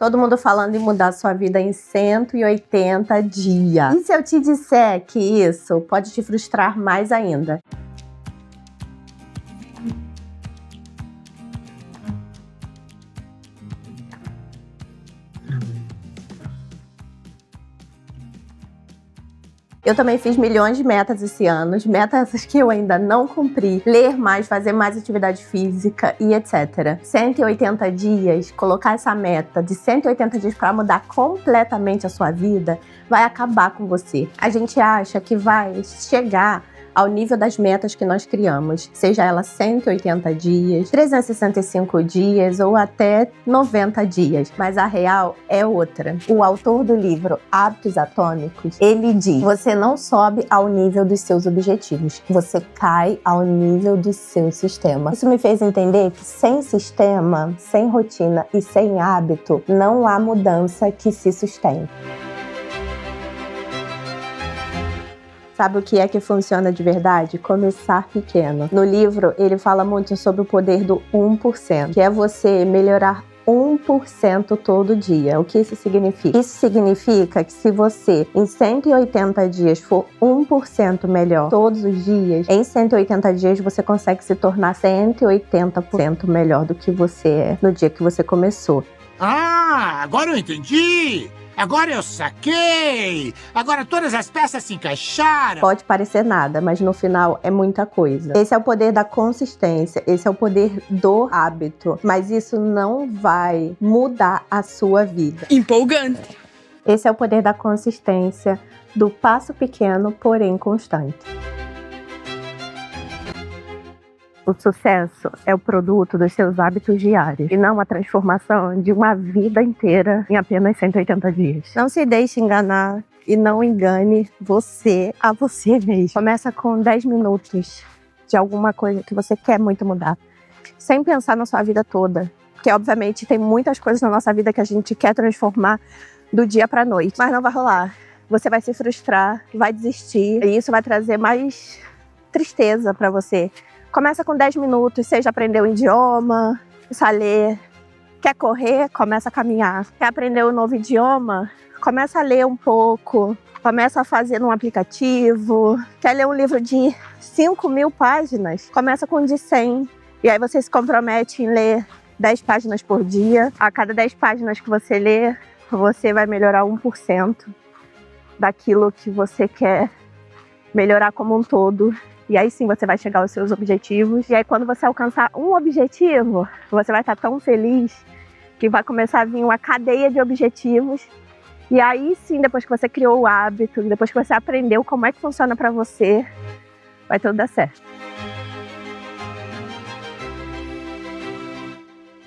Todo mundo falando em mudar sua vida em 180 dias. E se eu te disser que isso pode te frustrar mais ainda? Eu também fiz milhões de metas esse ano, metas que eu ainda não cumpri. Ler mais, fazer mais atividade física e etc. 180 dias, colocar essa meta de 180 dias para mudar completamente a sua vida, vai acabar com você. A gente acha que vai chegar ao nível das metas que nós criamos, seja ela 180 dias, 365 dias ou até 90 dias, mas a real é outra. O autor do livro Hábitos Atômicos, ele diz: você não sobe ao nível dos seus objetivos, você cai ao nível do seu sistema. Isso me fez entender que sem sistema, sem rotina e sem hábito, não há mudança que se sustente. Sabe o que é que funciona de verdade? Começar pequeno. No livro, ele fala muito sobre o poder do 1%, que é você melhorar 1% todo dia. O que isso significa? Isso significa que se você, em 180 dias, for 1% melhor todos os dias, em 180 dias você consegue se tornar 180% melhor do que você é no dia que você começou. Ah, agora eu entendi! Agora eu saquei! Agora todas as peças se encaixaram! Pode parecer nada, mas no final é muita coisa. Esse é o poder da consistência, esse é o poder do hábito. Mas isso não vai mudar a sua vida. Empolgante! Esse é o poder da consistência, do passo pequeno, porém constante. O sucesso é o produto dos seus hábitos diários e não a transformação de uma vida inteira em apenas 180 dias. Não se deixe enganar e não engane você a você mesmo. Começa com 10 minutos de alguma coisa que você quer muito mudar, sem pensar na sua vida toda. Porque, obviamente, tem muitas coisas na nossa vida que a gente quer transformar do dia para a noite, mas não vai rolar. Você vai se frustrar, vai desistir e isso vai trazer mais tristeza para você. Começa com 10 minutos, seja aprender um idioma, começa a ler. Quer correr? Começa a caminhar. Quer aprender um novo idioma? Começa a ler um pouco. Começa a fazer num aplicativo. Quer ler um livro de 5.000 páginas? Começa com um de 100. E aí você se compromete em ler 10 páginas por dia. A cada 10 páginas que você lê, você vai melhorar 1% daquilo que você quer melhorar como um todo. E aí sim você vai chegar aos seus objetivos. E aí quando você alcançar um objetivo, você vai estar tão feliz que vai começar a vir uma cadeia de objetivos. E aí sim, depois que você criou o hábito, depois que você aprendeu como é que funciona para você, vai tudo dar certo.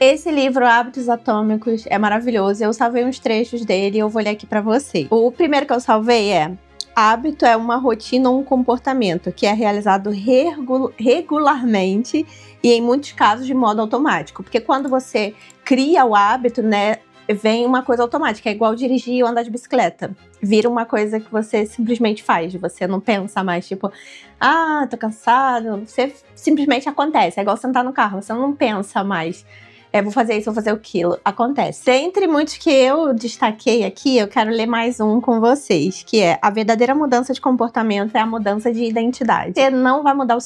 Esse livro, Hábitos Atômicos, é maravilhoso. Eu salvei uns trechos dele e eu vou ler aqui para você. O primeiro que eu salvei é: hábito é uma rotina ou um comportamento que é realizado regularmente e, em muitos casos, de modo automático. Porque quando você cria o hábito, né, vem uma coisa automática. É igual dirigir ou andar de bicicleta. Vira uma coisa que você simplesmente faz. Você não pensa mais, tipo, tô cansado. Você simplesmente acontece. É igual sentar no carro. Você não pensa mais. Vou fazer isso, vou fazer aquilo. Acontece. Dentre muitos que eu destaquei aqui, eu quero ler mais um com vocês, que é: a verdadeira mudança de comportamento é a mudança de identidade. Você não vai mudar o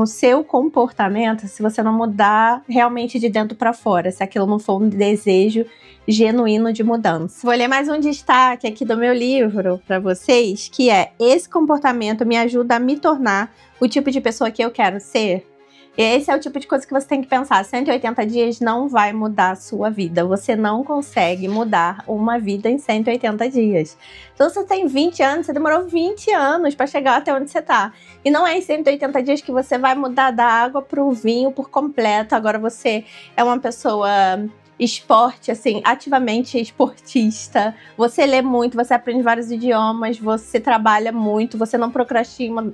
seu comportamento se você não mudar realmente de dentro para fora, se aquilo não for um desejo genuíno de mudança. Vou ler mais um destaque aqui do meu livro para vocês, que é: esse comportamento me ajuda a me tornar o tipo de pessoa que eu quero ser. Esse é o tipo de coisa que você tem que pensar. 180 dias não vai mudar a sua vida. Você não consegue mudar uma vida em 180 dias. Então, se você tem 20 anos, você demorou 20 anos para chegar até onde você está. E não é em 180 dias que você vai mudar da água para o vinho por completo. Agora você é uma pessoa esporte, assim, ativamente esportista. Você lê muito, você aprende vários idiomas, você trabalha muito, você não procrastina,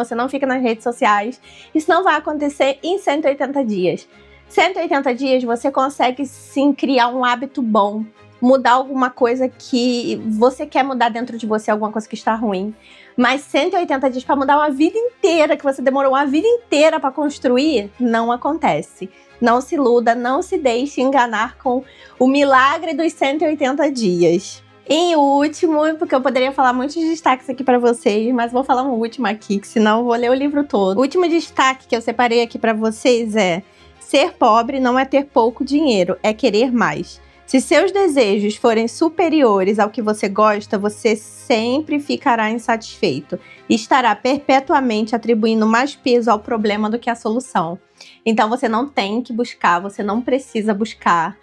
você não fica nas redes sociais. Isso não vai acontecer em 180 dias. 180 dias você consegue sim criar um hábito bom. mudar alguma coisa que você quer mudar dentro de você, alguma coisa que está ruim. Mas 180 dias para mudar uma vida inteira, que você demorou uma vida inteira para construir, não acontece. Não se iluda, não se deixe enganar com o milagre dos 180 dias. Em último, porque eu poderia falar muitos destaques aqui para vocês, mas vou falar um último aqui, que senão eu vou ler o livro todo. O último destaque que eu separei aqui para vocês é: ser pobre não é ter pouco dinheiro, é querer mais. Se seus desejos forem superiores ao que você gosta, você sempre ficará insatisfeito e estará perpetuamente atribuindo mais peso ao problema do que à solução. Então você não tem que buscar, você não precisa buscar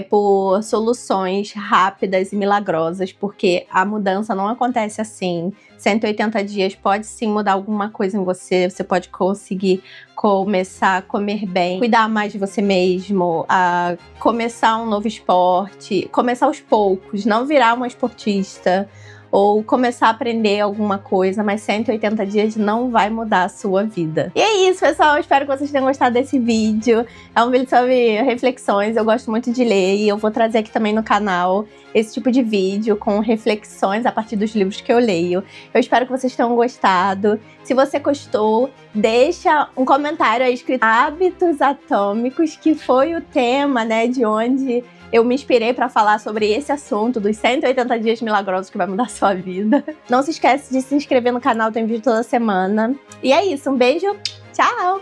por soluções rápidas e milagrosas, porque a mudança não acontece assim. 180 dias pode sim mudar alguma coisa em você, você pode conseguir começar a comer bem, cuidar mais de você mesmo, a começar um novo esporte, começar aos poucos, não virar uma esportista, ou começar a aprender alguma coisa, mas 180 dias não vai mudar a sua vida. E é isso, pessoal. Espero que vocês tenham gostado desse vídeo. É um vídeo sobre reflexões, eu gosto muito de ler e eu vou trazer aqui também no canal esse tipo de vídeo com reflexões a partir dos livros que eu leio. Eu espero que vocês tenham gostado. Se você gostou, deixa um comentário aí escrito Hábitos Atômicos, que foi o tema, né, de onde eu me inspirei para falar sobre esse assunto dos 180 dias milagrosos que vai mudar a sua vida. Não se esquece de se inscrever no canal, tem vídeo toda semana. E é isso, um beijo, tchau!